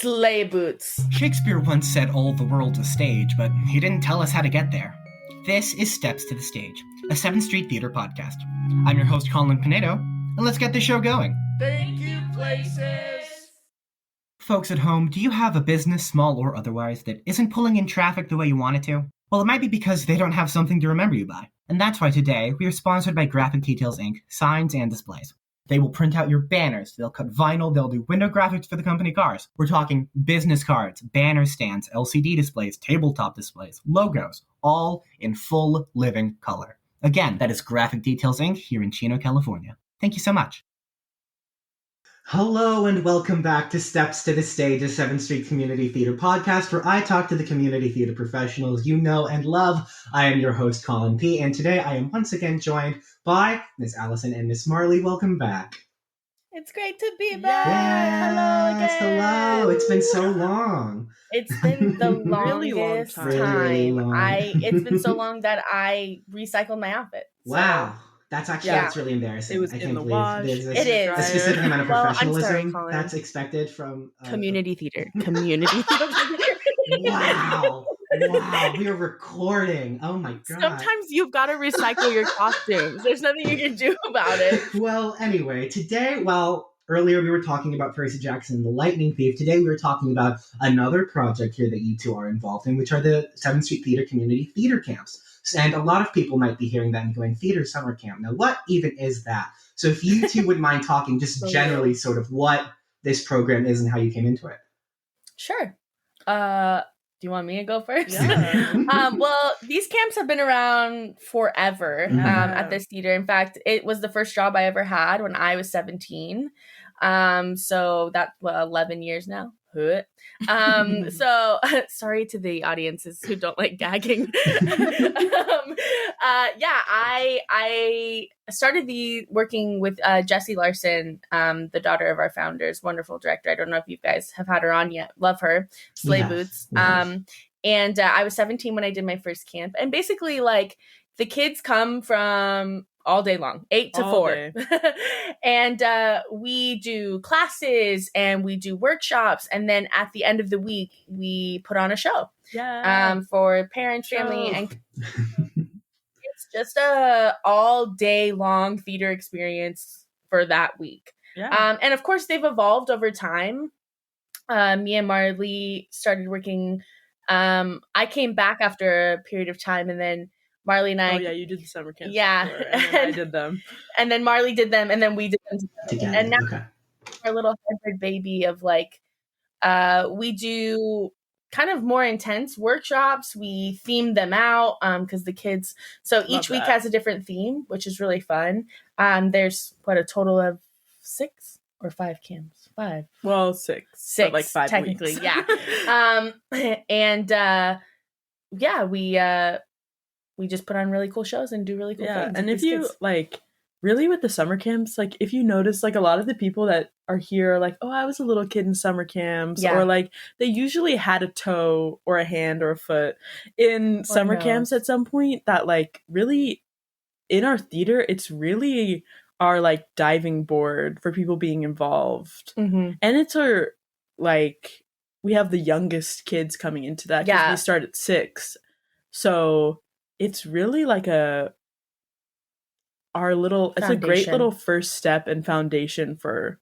Sleigh boots. Shakespeare once said all the world's a stage, but he didn't tell us how to get there. This is Steps to the Stage, a 7th Street Theater podcast. I'm your host, Colin P, and let's get the show going. Thank you, places! Folks at home, do you have a business, small or otherwise, that isn't pulling in traffic the way you want it to? Well, it might be because they don't have something to remember you by. And that's why today we are sponsored by Graphic Details Inc., signs and displays. They will print out your banners, they'll cut vinyl, they'll do window graphics for the company cars. We're talking business cards, banner stands, LCD displays, tabletop displays, logos, all in full living color. Again, that is Graphic Details Inc. here in Chino, California. Thank you so much. Hello and welcome back to Steps to the Stage, a 7th Street Community Theater podcast where I talk to the community theater professionals you know and love. I am your host, Colin P, and today I am once again joined by Miss Allison and Miss Marlee. Welcome back. It's great to be back. Yes, Hello again. hello. It's been so long. It's been the Really long longest time. Really long. It's been so long that I recycled my outfit. So- Wow. That's actually, Yeah. that's really embarrassing. It was I in can't the believe wash. there's It is. a specific amount of Well, I'm sorry, professionalism Colin. that's expected from... Community theater. Community theater. Wow. Wow. We are recording. Oh my God. Sometimes you've got to recycle your costumes. There's nothing you can do about it. Well, anyway, today, earlier we were talking about Percy Jackson and the Lightning Thief. Today we were talking about another project here that you two are involved in, which are the 7th Street Theater Community Theater Camps. And a lot of people might be hearing that and going, Theater Summer Camp. Now, what even is that? So if you two would mind talking just generally sort of what this program is and how you came into it. Sure. Do you want me to go first? Yeah. Well, these camps have been around forever at this theater. In fact, it was the first job I ever had when I was 17. So that's 11 years now. So sorry to the audiences who don't like gagging. I started working with Jessie Larson, the daughter of our founders, wonderful director. I don't know if you guys have had her on yet. Love her. Sleigh boots. And I was 17 when I did my first camp. And basically, like, the kids come from all day long, 8 to 4. And we do classes and we do workshops. And then at the end of the week, we put on a show for parents, family, and it's just a all day long theater experience for that week. Yeah. And of course, they've evolved over time. Me and Marlee started working. I came back after a period of time, and then Marlee and I. Oh yeah, you did the summer camps. Yeah, before, and then I did them. And then Marlee did them, and then we did them Together. And now our little hybrid baby of like, we do kind of more intense workshops. We theme them out because the kids. So each week has a different theme, which is really fun. There's a total of 6 or 5 camps. 5. Well, 6. 6, but like 5 technically, weeks. yeah. We just put on really cool shows and do really cool things. And with if these you kids. like really with the summer camps, like if you notice, like a lot of the people that are here are like, oh, I was a little kid in summer camps, or like they usually had a toe or a hand or a foot in summer camps at some point. That like really in our theater, it's really our like diving board for people being involved, and it's our like we have the youngest kids coming into that because we start at 6, so it's really like it's a great little first step and foundation for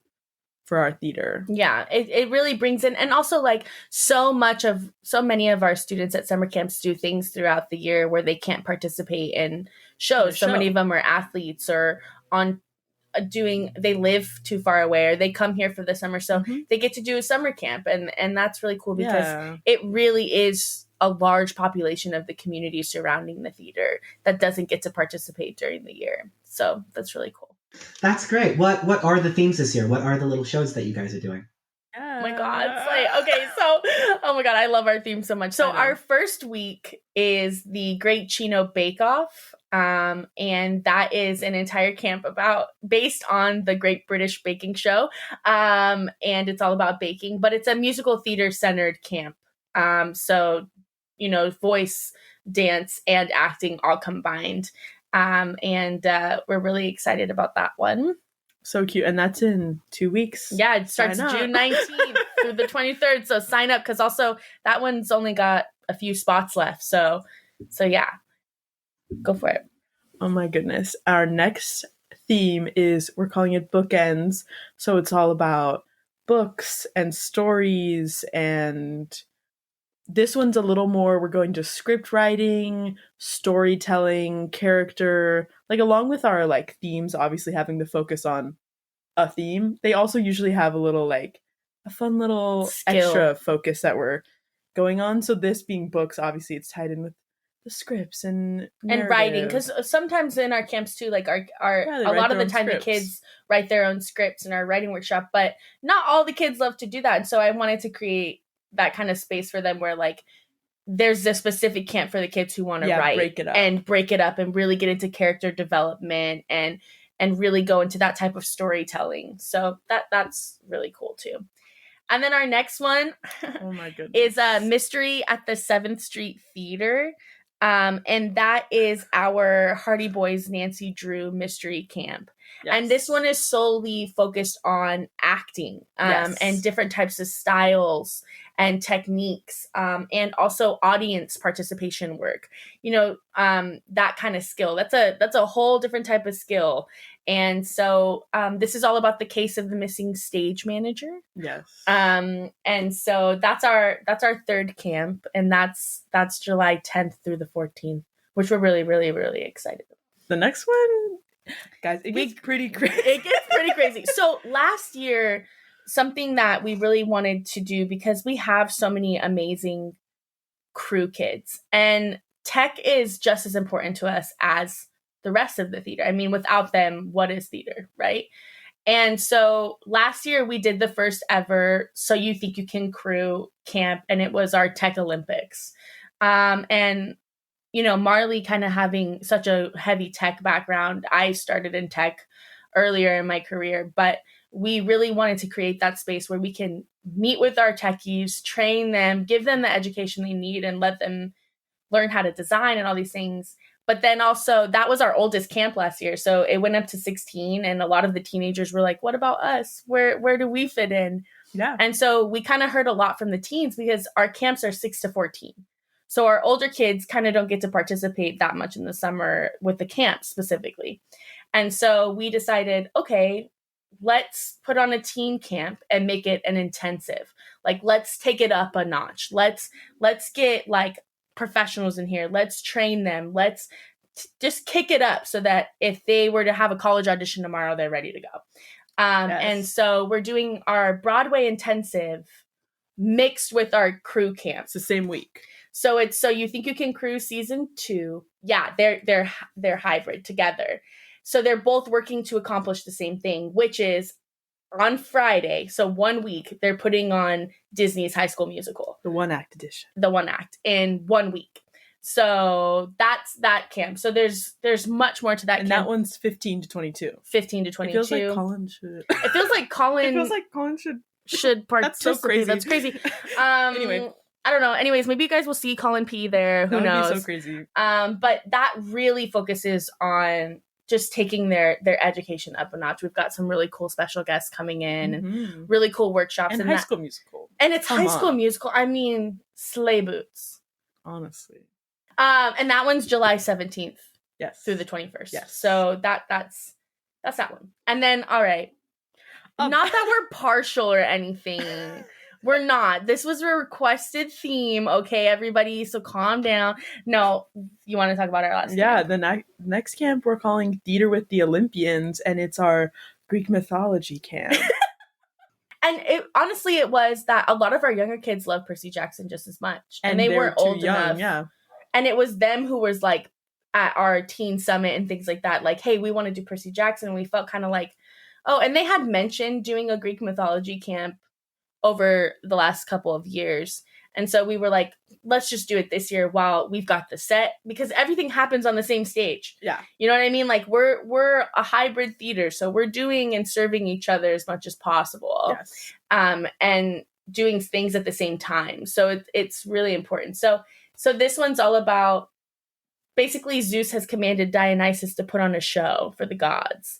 our theater. Yeah, it really brings in, and also like so many of our students at summer camps do things throughout the year where they can't participate in shows. So many of them are athletes or they live too far away, or they come here for the summer, so they get to do a summer camp, and that's really cool because it really is a large population of the community surrounding the theater that doesn't get to participate during the year. So that's really cool. That's great. What are the themes this year? What are the little shows that you guys are doing? Oh my God. Oh my God, I love our theme so much. So our first week is the Great Chino Bake Off. And that is an entire camp based on the Great British Baking Show. And it's all about baking, but it's a musical theater centered camp. So, voice, dance, and acting all combined. And we're really excited about that one. So cute. And that's in 2 weeks. Yeah, it starts June 19th. through the 23rd. So sign up, because also that one's only got a few spots left. So yeah, go for it. Oh my goodness. Our next theme is, we're calling it Bookends. So it's all about books and stories, and this one's a little more, we're going to script writing, storytelling, character, like along with our like themes, obviously having the focus on a theme. They also usually have a little like a fun little extra focus that we're going on. So this being books, obviously it's tied in with the scripts and writing, because sometimes in our camps too, like our a lot of the time the kids write their own scripts in our writing workshop, but not all the kids love to do that. And so I wanted to create that kind of space for them where like there's a specific camp for the kids who want to write, break it up and really get into character development and really go into that type of storytelling. So that's really cool too. And then our next one oh my goodness, is Mystery at the 7th Street Theater. And that is our Hardy Boys Nancy Drew mystery camp. Yes. And this one is solely focused on acting and different types of styles and techniques, and also audience participation work. You know, that kind of skill. That's a whole different type of skill. And so this is all about the case of the missing stage manager. Yes. And so that's our third camp, and that's July 10th through the 14th, which we're really, really, really excited about. The next one, guys, it gets pretty crazy. It gets pretty crazy. So last year, something that we really wanted to do, because we have so many amazing crew kids, and tech is just as important to us as the rest of the theater. I mean, without them, what is theater, right? And so last year we did the first ever So You Think You Can crew camp, and it was our Tech Olympics. And, you know, Marlee kind of having such a heavy tech background, I started in tech earlier in my career, but we really wanted to create that space where we can meet with our techies, train them, give them the education they need, and let them learn how to design and all these things. But then also, that was our oldest camp last year. So it went up to 16, and a lot of the teenagers were like, what about us? Where do we fit in? Yeah. And so we kind of heard a lot from the teens, because our camps are 6 to 14. So our older kids kind of don't get to participate that much in the summer with the camp specifically. And so we decided, okay, let's put on a teen camp and make it an intensive. Like, let's take it up a notch. Let's get like professionals in here. Let's train them. Let's just kick it up so that if they were to have a college audition tomorrow, they're ready to go. Yes. And so we're doing our Broadway intensive mixed with our crew camp. It's the same week. So it's So You Think You Can crew season 2. Yeah, they're hybrid together. So they're both working to accomplish the same thing, which is on Friday, so 1 week, they're putting on Disney's High School Musical. The 1-act edition. The 1-act in 1 week. So that's that camp. So there's much more to that and camp. And that one's 15 to 22. 15 to 22. It feels like Colin should. It feels like Colin should participate. That's so crazy. That's crazy. Anyway. I don't know. Anyways, maybe you guys will see Colin P there. Who knows? That would be so crazy. But that really focuses on just taking their education up a notch. We've got some really cool special guests coming in and really cool workshops. And High School Musical. And it's High School Musical. I mean, sleigh boots. Honestly. And that one's July 17th. Yes. Through the 21st. Yes. So that's that one. And then, all right. Not that we're partial or anything. We're not. This was a requested theme, okay, everybody? So calm down. No, you want to talk about our last camp? The next camp we're calling Theater with the Olympians, and it's our Greek mythology camp. And honestly, it was that a lot of our younger kids love Percy Jackson just as much. And they weren't old enough. Yeah. And it was them who was like at our teen summit and things like that. Like, hey, we want to do Percy Jackson. And we felt kind of like, oh, and they had mentioned doing a Greek mythology camp over the last couple of years. And so we were like, let's just do it this year while we've got the set, because everything happens on the same stage. Yeah. You know what I mean? Like we're a hybrid theater. So we're doing and serving each other as much as possible. Yes. And doing things at the same time. So it's really important. So this one's all about, basically Zeus has commanded Dionysus to put on a show for the gods.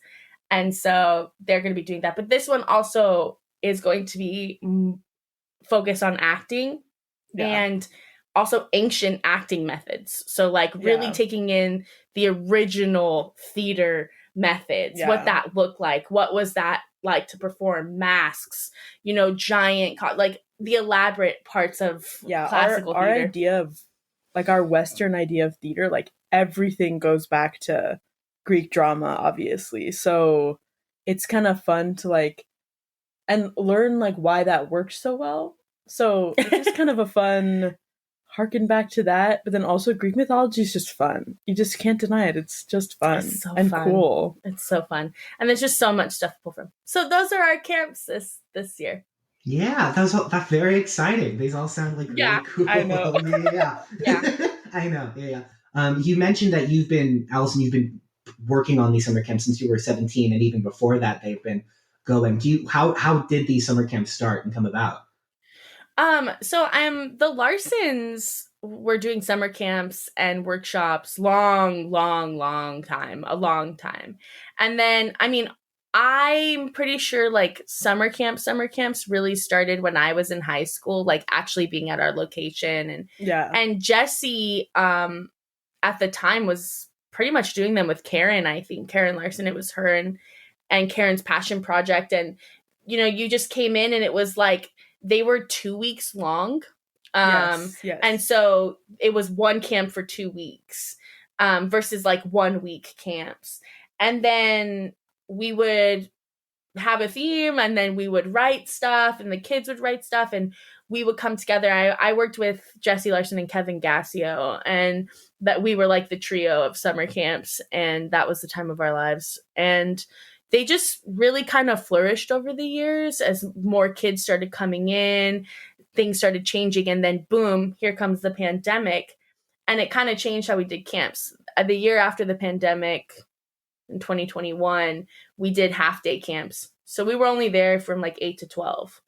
And so they're going to be doing that. But this one also is going to be focus on acting and also ancient acting methods. So like really taking in the original theater methods, what that looked like, what was that like to perform, masks, you know, giant, like the elaborate parts of classical our theater. idea of like our Western idea of theater, like everything goes back to Greek drama, obviously. So it's kind of fun to like and learn like why that works so well. So it's just kind of a fun harken back to that. But then also Greek mythology is just fun. You just can't deny it. It's just fun and cool. It's so fun. And there's just so much stuff to pull from. So those are our camps this year. Yeah, that's very exciting. These all sound like really cool. I know. Yeah. I know. Yeah. You mentioned that you've been working on these summer camps since you were 17, and even before that, they've been going. How did these summer camps start and come about? So the Larsons were doing summer camps and workshops a long time. And then, I mean, I'm pretty sure like summer camps really started when I was in high school, like actually being at our location. And Jessie, at the time was pretty much doing them with Karen, I think. Karen Larson, it was her and Karen's passion project. And, you know, you just came in and it was like, they were 2 weeks long. Yes. And so it was one camp for 2 weeks, versus like 1 week camps. And then we would have a theme and then we would write stuff and the kids would write stuff and we would come together. I worked with Jessie Larson and Kevin Gassio, and that we were like the trio of summer camps, and that was the time of our lives. And they just really kind of flourished over the years as more kids started coming in, things started changing, and then boom, here comes the pandemic. And it kind of changed how we did camps. The year after the pandemic, in 2021, we did half-day camps. So we were only there from like 8 to 12.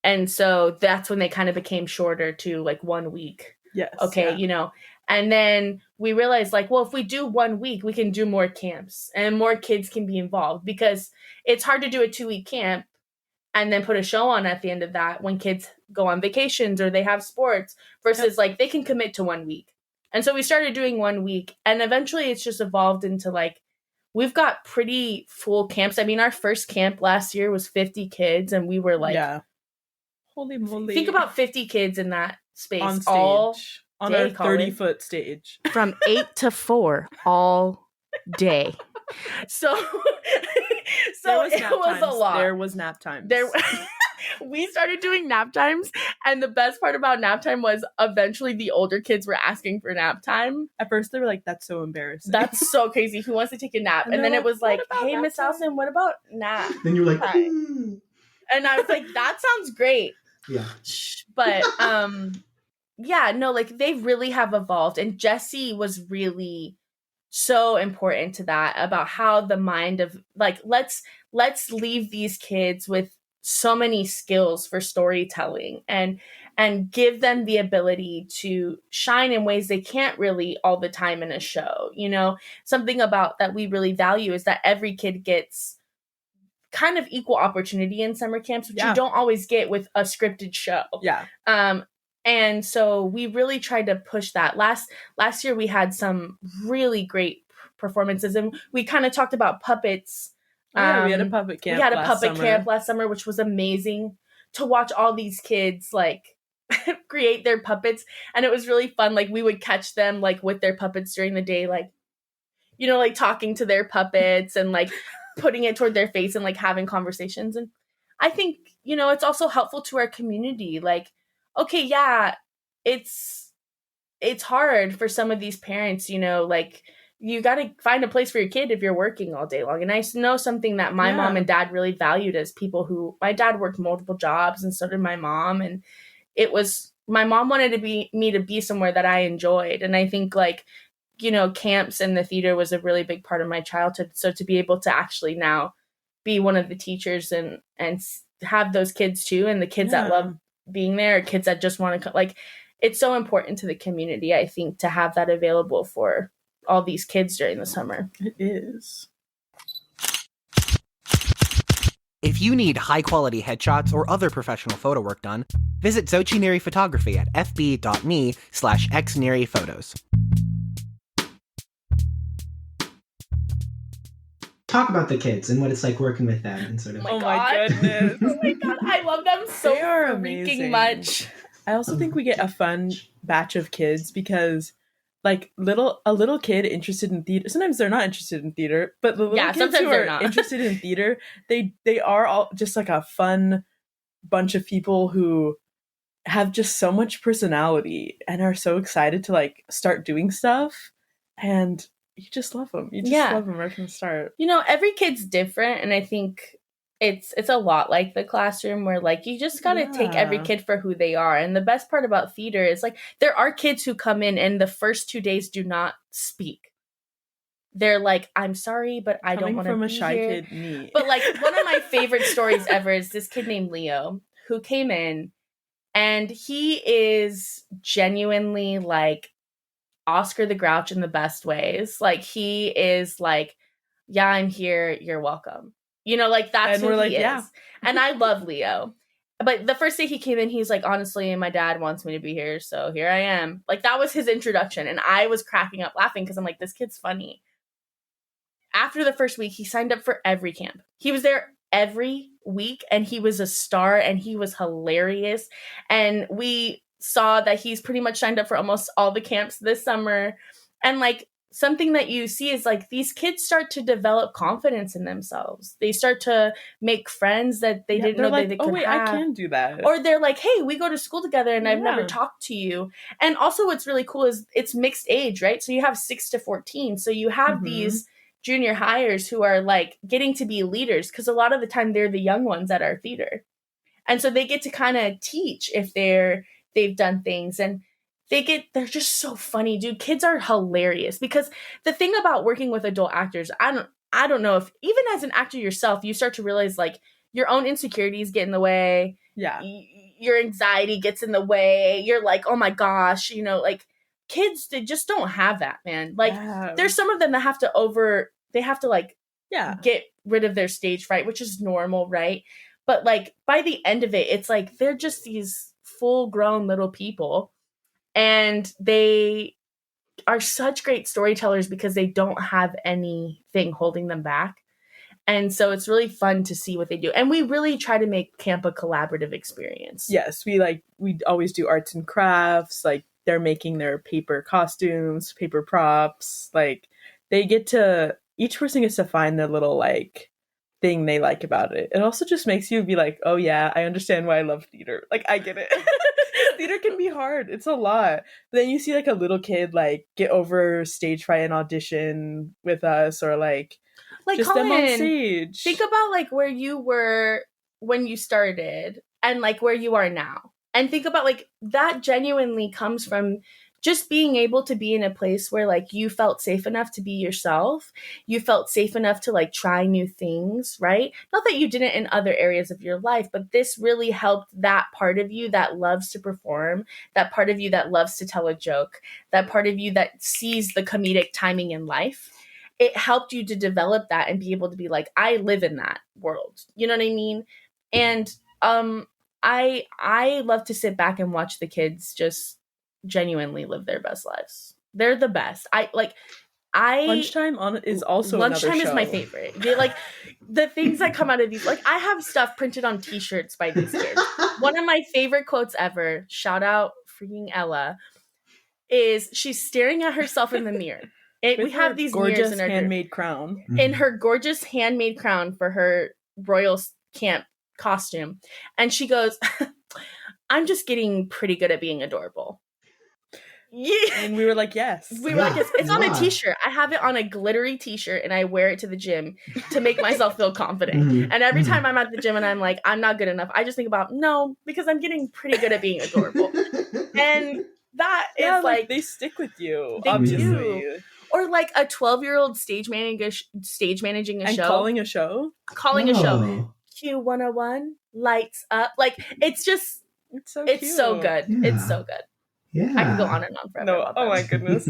And so that's when they kind of became shorter to like 1 week. Yes. Okay, you know. And then we realized, like, well, if we do 1 week, we can do more camps and more kids can be involved, because it's hard to do a 2-week camp and then put a show on at the end of that when kids go on vacations or they have sports, versus like they can commit to 1 week. And so we started doing 1 week, and eventually it's just evolved into like, we've got pretty full camps. I mean, our first camp last year was 50 kids, and we were like, holy moly. Think about 50 kids in that space. On stage. All on day, our 30-foot stage. From 8 to 4 all day. So it was a lot. There was nap time. We started doing nap times, and the best part about nap time was eventually the older kids were asking for nap time. At first they were like, that's so embarrassing. That's so crazy. Who wants to take a nap? And then it was like, hey, Miss Allison, what about nap? Then you're like, And I was like, that sounds great. Yeah. But yeah, no, like they really have evolved. And Jessie was really so important to that, about how the mind of like, let's leave these kids with so many skills for storytelling and give them the ability to shine in ways they can't really all the time in a show. You know, something about that we really value is that every kid gets kind of equal opportunity in summer camps, which you don't always get with a scripted show. Yeah. And so we really tried to push that. Last year we had some really great performances, and we kind of talked about puppets. We had a puppet camp. We had a puppet camp last summer, which was amazing to watch all these kids like create their puppets. And it was really fun. Like we would catch them like with their puppets during the day, like, you know, like talking to their puppets and like putting it toward their face and like having conversations. And I think, you know, it's also helpful to our community. Like, okay, yeah, it's hard for some of these parents, you know, like you got to find a place for your kid if you're working all day long. And I know something that my mom and dad really valued as people who, my dad worked multiple jobs and so did my mom. And it was, my mom wanted me to be somewhere that I enjoyed. And I think like, you know, camps and the theater was a really big part of my childhood. So to be able to actually now be one of the teachers and have those kids too, and the kids that love being there, kids that just want to, like, it's so important to the community, I think, to have that available for all these kids during the summer. It is. If you need high-quality headshots or other professional photo work done, visit Xochi Neri Photography at fb.me/xneriPhotos. Talk about the kids and what it's like working with them and sort of. Oh my goodness! Oh my god, I love them so freaking much. I also think we get a fun batch of kids because, like, a little kid interested in theater. Sometimes they're not interested in theater, but the little kids who are interested in theater, they are all just like a fun bunch of people who have just so much personality and are so excited to like start doing stuff, and you just love them. You just love them right from the start. You know, every kid's different, and I think it's a lot like the classroom where like you just gotta take every kid for who they are. And the best part about theater is like there are kids who come in and the first 2 days do not speak. They're like, I'm sorry, but I don't want to be from a shy here. kid, me. But like one of my favorite stories ever is this kid named Leo who came in, and he is genuinely like Oscar the Grouch in the best ways. Like he is like, yeah, I'm here, you're welcome. You know, like that's who he is. Yeah. And I love Leo. But the first day he came in, he's like, honestly, my dad wants me to be here, so here I am. Like that was his introduction. And I was cracking up laughing because I'm like, this kid's funny. After the first week, he signed up for every camp. He was there every week and he was a star and he was hilarious. And we saw that he's pretty much signed up for almost all the camps this summer. And like something that you see is like these kids start to develop confidence in themselves. They start to make friends that they didn't know like, they could have. I can do that. Or they're like, hey, we go to school together and I've never talked to you. And also what's really cool is it's mixed age, right? So you have 6 to 14. So you have these junior hires who are like getting to be leaders because a lot of the time they're the young ones at our theater. And so they get to kind of teach if they've done things, and they're just so funny, dude. Kids are hilarious because the thing about working with adult actors, I don't know if even as an actor yourself, you start to realize like your own insecurities get in the way. Yeah. Your anxiety gets in the way. You're like, oh my gosh, you know, like kids, they just don't have that, man. Like there's some of them that have to get rid of their stage fright, which is normal, right? But like by the end of it, it's like they're just these full grown little people. And they are such great storytellers because they don't have anything holding them back. And so it's really fun to see what they do. And we really try to make camp a collaborative experience. Yes, we always do arts and crafts. Like they're making their paper costumes, paper props. Like each person gets to find their little like thing they like about it. It also just makes you be like, oh yeah, I understand why I love theater. Like I get it. Theater can be hard. It's a lot. But then you see like a little kid like get over stage fright and audition with us, or like just Colin, them on stage. Think about like where you were when you started and like where you are now. And think about like that genuinely comes from just being able to be in a place where like you felt safe enough to be yourself. You felt safe enough to like try new things, right? Not that you didn't in other areas of your life, but this really helped that part of you that loves to perform, that part of you that loves to tell a joke, that part of you that sees the comedic timing in life. It helped you to develop that and be able to be like, I live in that world. You know what I mean? And I love to sit back and watch the kids just genuinely live their best lives. They're the best. Lunchtime is also Lunchtime another show. Is my favorite. They like the things that come out of these. Like I have stuff printed on T-shirts by these kids. One of my favorite quotes ever, shout out freaking Ella, is she's staring at herself in the mirror. We have these gorgeous mirrors in her handmade crown. In her gorgeous handmade crown for her royal camp costume, and she goes, "I'm just getting pretty good at being adorable." Yeah. And we were like, yes. We were like, it's on a T-shirt. I have it on a glittery T-shirt and I wear it to the gym to make myself feel confident. And every time I'm at the gym and I'm like, I'm not good enough, I just think about, no, because I'm getting pretty good at being adorable. And that is like they stick with you. They obviously. do. Or like a 12-year-old stage managing a show. Calling a show. A show. Q101, lights up. Like, it's just, it's so cute. It's so good. Yeah. It's so good. Yeah, I can go on and on forever. No, oh my goodness.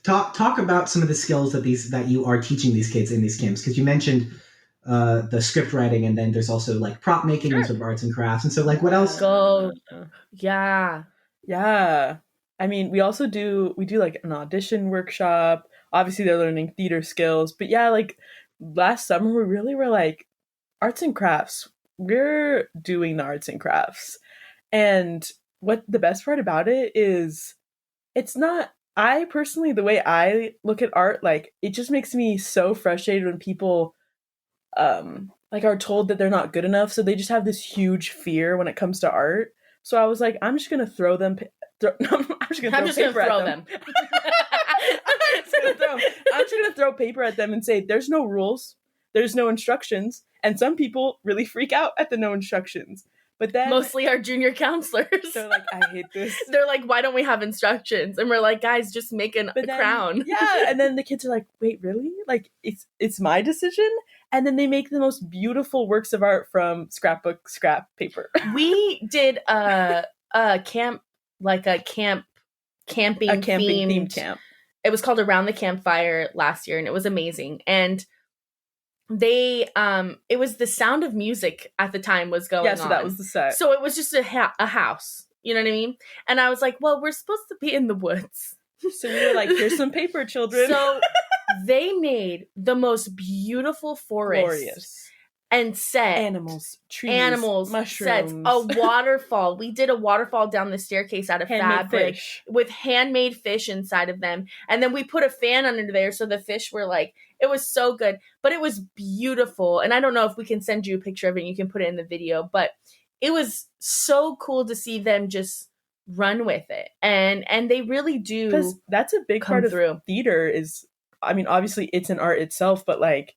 Talk about some of the skills that you are teaching these kids in these camps, because you mentioned the script writing, and then there's also like prop making and sort of arts and crafts. And so like, what else? Yeah. I mean, we do like an audition workshop. Obviously they're learning theater skills, but yeah, like last summer we really were like arts and crafts. We're doing the arts and crafts. And what the best part about it is it's not, I personally, the way I look at art, like it just makes me so frustrated when people like are told that they're not good enough, so they just have this huge fear when it comes to art. So I was like, I'm just gonna throw them. I'm just gonna throw them. I'm just gonna throw paper at them and say, "There's no rules, there's no instructions." And some people really freak out at the no instructions. But then mostly our junior counselors. They're like, I hate this. They're like, why don't we have instructions? And we're like, guys, just make a crown. Yeah. And then the kids are like, wait, really? Like it's my decision? And then they make the most beautiful works of art from scrap paper. We did a camp, like a camping themed camp. It was called Around the Campfire last year, and it was amazing. And they it was The Sound of Music at the time was going on. Yeah, so that was the set. So it was just a house. You know what I mean? And I was like, well, we're supposed to be in the woods. So we were like, here's some paper, children. So they made the most beautiful forest and set animals, trees, mushrooms, sets, a waterfall. We did a waterfall down the staircase out of fabric with handmade fish inside of them. And then we put a fan under there so the fish were like, it was so good, but it was beautiful. And I don't know if we can send you a picture of it and you can put it in the video, but it was so cool to see them just run with it. And they really do. Because that's a big part of theater is, I mean, obviously it's an art itself, but like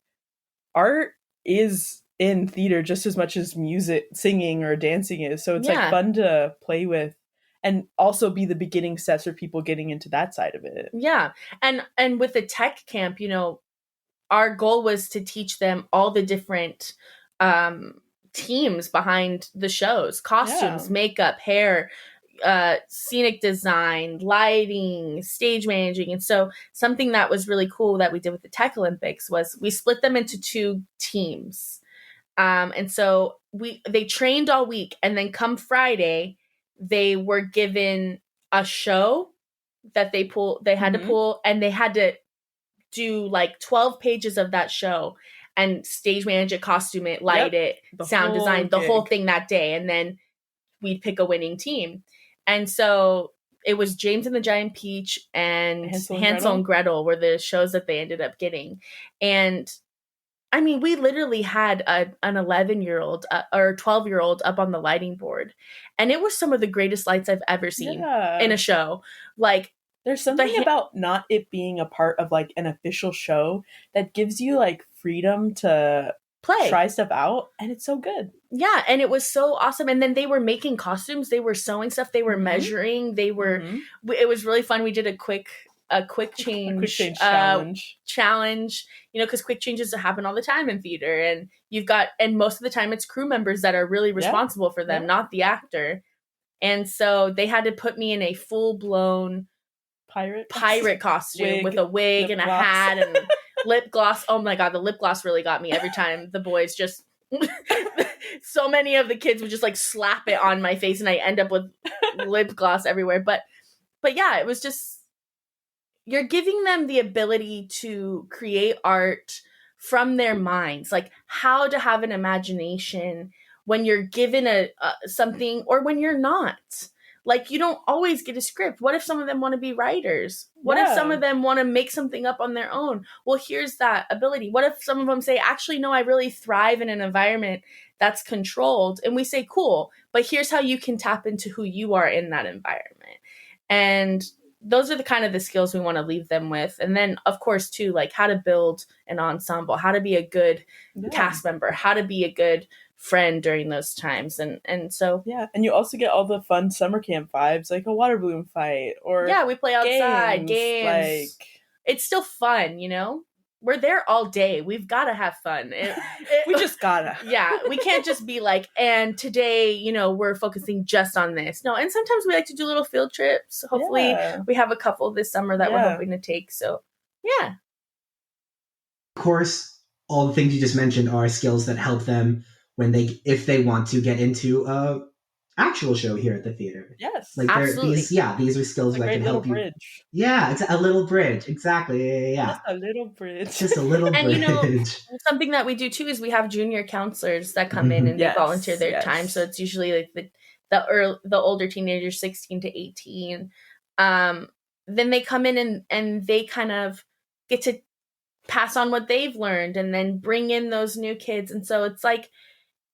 art is in theater just as much as music, singing or dancing is. So it's like fun to play with and also be the beginning steps for people getting into that side of it. Yeah. And with the tech camp, you know, our goal was to teach them all the different teams behind the shows, costumes, makeup, hair, scenic design, lighting, stage managing. And so something that was really cool that we did with the Tech Olympics was we split them into 2 teams. And so they trained all week, and then come Friday, they were given a show that they had to pull, and they had to do like 12 pages of that show and stage manage it, costume it, light it, sound design, the whole thing that day. And then we'd pick a winning team. And so it was James and the Giant Peach and Hansel and Gretel were the shows that they ended up getting. And I mean, we literally had an 11-year-old or 12-year-old up on the lighting board. And it was some of the greatest lights I've ever seen in a show. Like, there's something about not it being a part of like an official show that gives you like freedom to try stuff out, and it's so good. Yeah, and it was so awesome. And then they were making costumes, they were sewing stuff, they were measuring, they were it was really fun. We did a quick change challenge, you know, because quick changes happen all the time in theater, and most of the time it's crew members that are really responsible for them, not the actor. And so they had to put me in a full-blown pirate costume with a wig and a hat and lip gloss. Oh my god, the lip gloss really got me every time. The boys just so many of the kids would just like slap it on my face, and I end up with lip gloss everywhere. But yeah, it was just, you're giving them the ability to create art from their minds, like how to have an imagination when you're given a something, or when you're not. Like, you don't always get a script. What if some of them want to be writers? What if some of them want to make something up on their own? Well, here's that ability. What if some of them say, actually, no, I really thrive in an environment that's controlled? And we say, cool, but here's how you can tap into who you are in that environment. And those are the kind of the skills we want to leave them with. And then, of course, too, like how to build an ensemble, how to be a good cast member, how to be a good friend during those times. And so and you also get all the fun summer camp vibes, like a water balloon fight, or we play outside games. Like, it's still fun, you know. We're there all day. We've got to have fun. We just gotta. We can't just be like, and today, you know, we're focusing just on this. No, and sometimes we like to do little field trips. Hopefully we have a couple this summer that we're hoping to take. So, Of course, all the things you just mentioned are skills that help them if they want to get into a actual show here at the theater. Yes, like absolutely. These are skills that can help you. Bridge. Yeah, it's a little bridge. Exactly. Yeah. Just a little bridge. Just a little And bridge. Something that we do too is we have junior counselors that come in and they volunteer their time. So it's usually like the older teenagers, 16 to 18. Then they come in and they kind of get to pass on what they've learned and then bring in those new kids. And so it's like,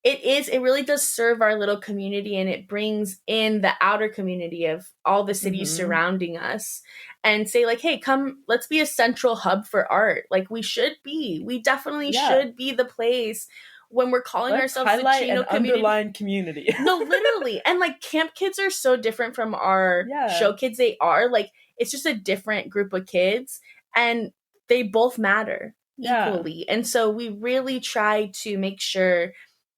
it really does serve our little community, and it brings in the outer community of all the cities surrounding us and say like, hey, come, let's be a central hub for art. Like we definitely should be the place when we're calling ourselves the Chino community. Underline community. No, literally. And like camp kids are so different from our show kids. They are like, it's just a different group of kids and they both matter equally. And so we really try to make sure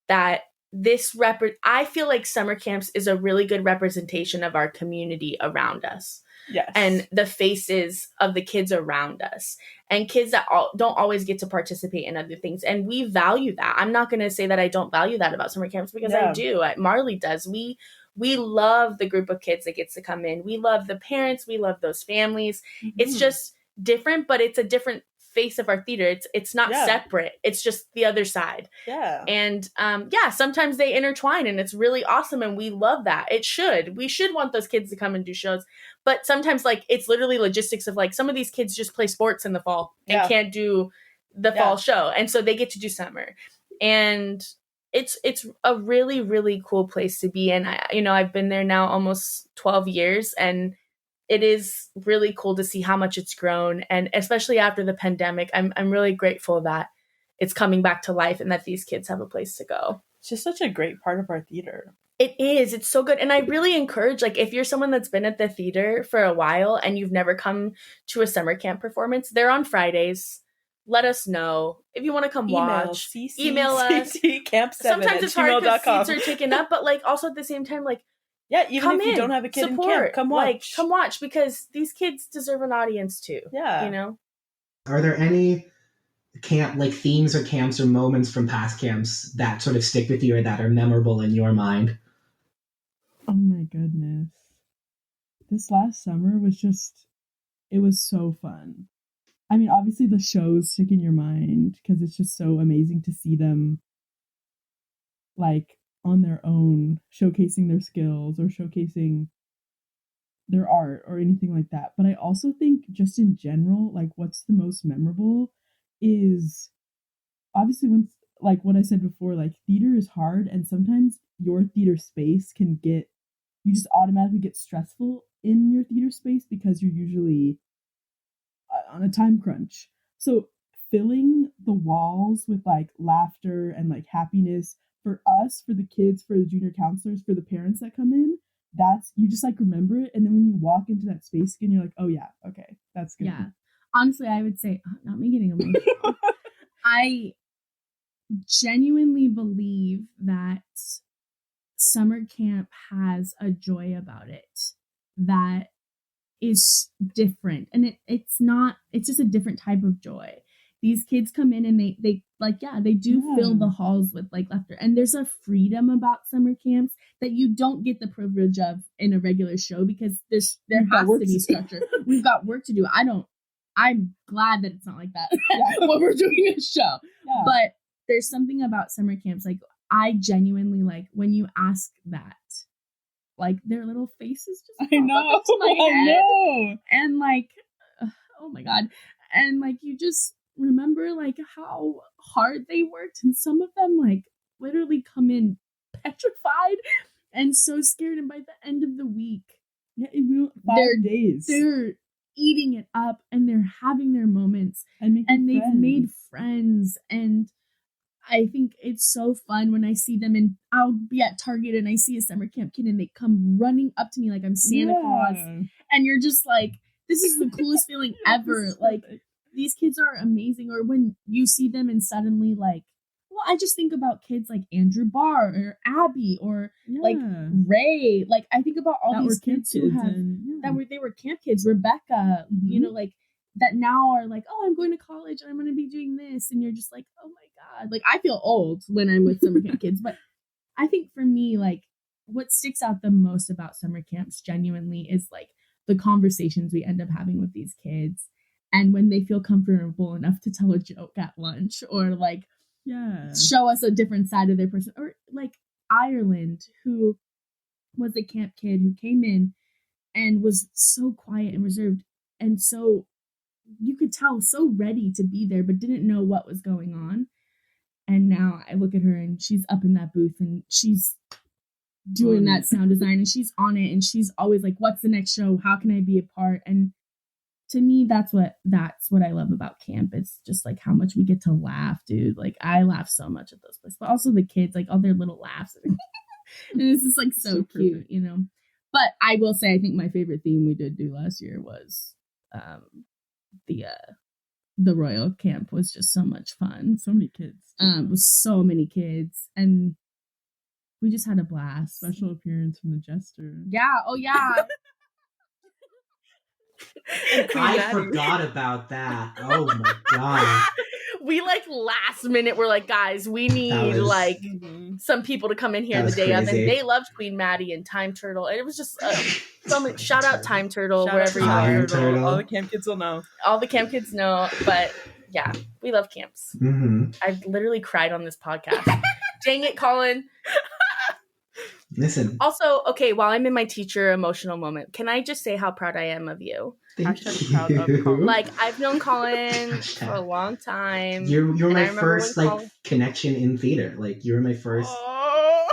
that I feel like summer camps is a really good representation of our community around us. Yes. And the faces of the kids around us and kids that don't always get to participate in other things. And we value that. I'm not going to say that I don't value that about summer camps because I do. Marlee does. We love the group of kids that gets to come in. We love the parents. We love those families. It's just different, but it's a different face of our theater. It's not separate. It's just the other side. Yeah. And sometimes they intertwine and it's really awesome and we love that. We should want those kids to come and do shows. But sometimes like it's literally logistics of like some of these kids just play sports in the fall and can't do the fall show. And so they get to do summer. And it's a really, really cool place to be in. I've been there now almost 12 years and it is really cool to see how much it's grown. And especially after the pandemic, I'm really grateful that it's coming back to life and that these kids have a place to go. It's just such a great part of our theater. It is. It's so good. And I really encourage, like, if you're someone that's been at the theater for a while and you've never come to a summer camp performance, they're on Fridays. Let us know. If you want to come watch, email us. Camp7 Sometimes it's hard because seats are taken up, but like also at the same time, like, even if you don't have a kid in camp, come watch. Like, come watch because these kids deserve an audience too. Yeah. Are there any themes or camps or moments from past camps that sort of stick with you or that are memorable in your mind? Oh my goodness. This last summer it was so fun. I mean, obviously the shows stick in your mind because it's just so amazing to see them like on their own, showcasing their skills or showcasing their art or anything like that. But I also think just in general, like what's the most memorable is obviously when, like what I said before, like theater is hard and sometimes your theater space you just automatically get stressful in your theater space because you're usually on a time crunch. So filling the walls with like laughter and like happiness for us, for the kids, for the junior counselors, for the parents that come in, you just like remember it. And then when you walk into that space again, you're like, oh yeah, okay, that's good. Yeah. Honestly, I would say, not me getting emotional. I genuinely believe that summer camp has a joy about it that is different. And it's just a different type of joy. These kids come in and they fill the halls with like laughter. And there's a freedom about summer camps that you don't get the privilege of in a regular show because there has to be structure. We've got work to do. I'm glad that it's not like that when we're doing a show. Yeah. But there's something about summer camps. Like I genuinely like when you ask that, like their little faces just pop up to my head. Know. And like, oh my God. And like, you just remember like how hard they worked. And some of them like literally come in petrified and so scared. And by the end of the week, 5 days, they're eating it up and they're having their moments and they've made friends. And I think it's so fun when I see them and I'll be at Target and I see a summer camp kid and they come running up to me like I'm Santa Claus. And you're just like, this is the coolest feeling ever. Like these kids are amazing. Or when you see them and suddenly like, well, I just think about kids like Andrew Barr or Abby or like Ray. Like I think about all these kids who have they were camp kids. Rebecca, you know, like that now are like, oh, I'm going to college and I'm going to be doing this. And you're just like, oh my God. Like, I feel old when I'm with summer camp kids. But I think for me, like, what sticks out the most about summer camps genuinely is like the conversations we end up having with these kids. And when they feel comfortable enough to tell a joke at lunch or like show us a different side of their person. Or like Ireland, who was a camp kid who came in and was so quiet and reserved. And so you could tell so ready to be there, but didn't know what was going on. And now I look at her and she's up in that booth and she's doing that sound design and she's on it. And she's always like, what's the next show? How can I be a part? And to me, that's what I love about camp. It's just like how much we get to laugh, dude. Like I laugh so much at those places, but also the kids, like all their little laughs. And it's just like so cute, you know? But I will say, I think my favorite theme we did do last year was the Royal Camp was just so much fun. So many kids. It was so many kids. And we just had a blast. Special appearance from the Jester. Yeah. Oh, yeah. I forgot about that. Oh my God. We like last minute we're like, guys, we need some people to come in here the day of, and they loved Queen Maddie and Time Turtle, and it was just so much. Shout out Time Turtle wherever you are. All the camp kids will know. All the camp kids know, but yeah, we love camps. Mm-hmm. I've literally cried on this podcast. Dang it, Colin. Listen. Also, okay, while I'm in my teacher emotional moment, can I just say how proud I am of you? Thank you. Proud of Colin. Like, I've known Colin for a long time. You're my first connection in theater. Like you were my first.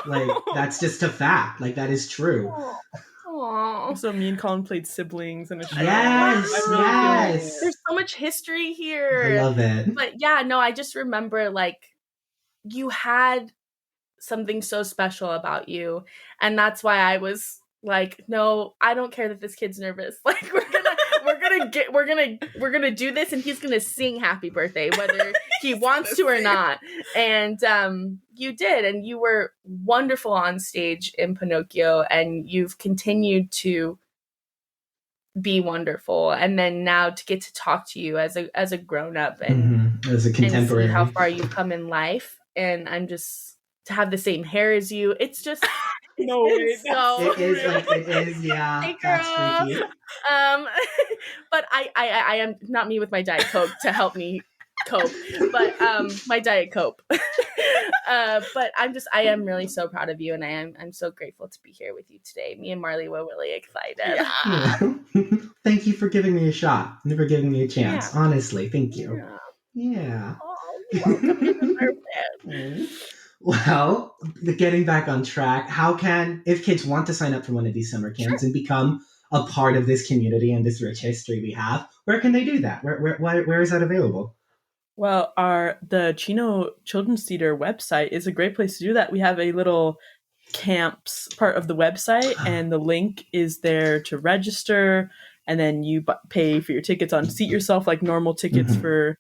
Like that's just a fact. Like that is true. Aww. So me and Colin played siblings in a show. Yes. There's so much history here. I love it. But yeah, no, I just remember like you had something so special about you, and that's why I was like, no, I don't care that this kid's nervous. Like we're gonna do this, and he's gonna sing happy birthday whether he wants to or not. And you did, and you were wonderful on stage in Pinocchio, and you've continued to be wonderful. And then now to get to talk to you as a grown-up and as a contemporary, and see how far you've come in life, and I'm just to have the same hair as you. It's just no way. So it is, yeah. Hey, that's freaky. But I am not me with my Diet Coke to help me cope, but my Diet Coke. But I am really so proud of you, and I'm so grateful to be here with you today. Me and Marlee were really excited. Yeah. Thank you for giving me a shot. Never giving me a chance. Yeah. Honestly, thank you. Yeah. Oh, you're welcome. You deserve it. Well, getting back on track, if kids want to sign up for one of these summer camps and become a part of this community and this rich history we have, where can they do that? Where is that available? Well, the Chino Children's Theater website is a great place to do that. We have a little camps part of the website, and the link is there to register, and then you pay for your tickets on Seat Yourself, like normal tickets for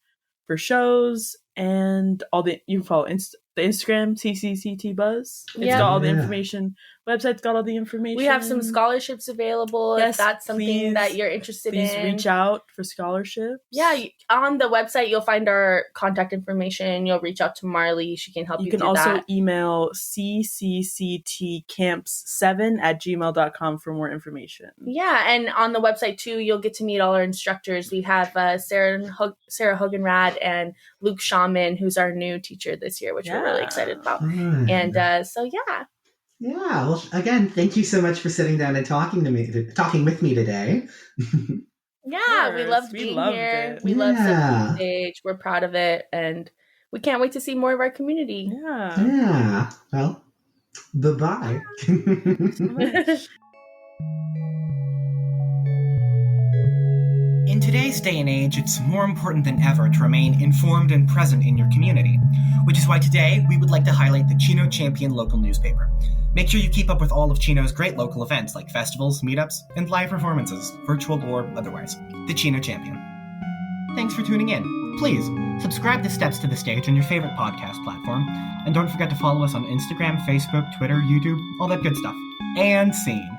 shows, and you can follow the Instagram, CCCT Buzz. It's got all the information. Website's got all the information. We have some scholarships available. Yes, if that's something that you're interested in. Please reach out for scholarships. Yeah, on the website, you'll find our contact information. You'll reach out to Marlee. She can help you. You can also email ccctcamps7@gmail.com for more information. Yeah, and on the website, too, you'll get to meet all our instructors. We have Sarah Hoganrad and Luke Shaman, who's our new teacher this year, which we're really excited about. And so, yeah. Yeah. Well, again, thank you so much for sitting down and talking with me today. Yeah, we loved being here. We loved sitting on stage. We're proud of it, and we can't wait to see more of our community. Yeah. Yeah. Well, bye-bye. In today's day and age, it's more important than ever to remain informed and present in your community, which is why today we would like to highlight the Chino Champion local newspaper. Make sure you keep up with all of Chino's great local events like festivals, meetups, and live performances, virtual or otherwise. The Chino Champion. Thanks for tuning in. Please, subscribe to Steps to the Stage on your favorite podcast platform, and don't forget to follow us on Instagram, Facebook, Twitter, YouTube, all that good stuff. And scene.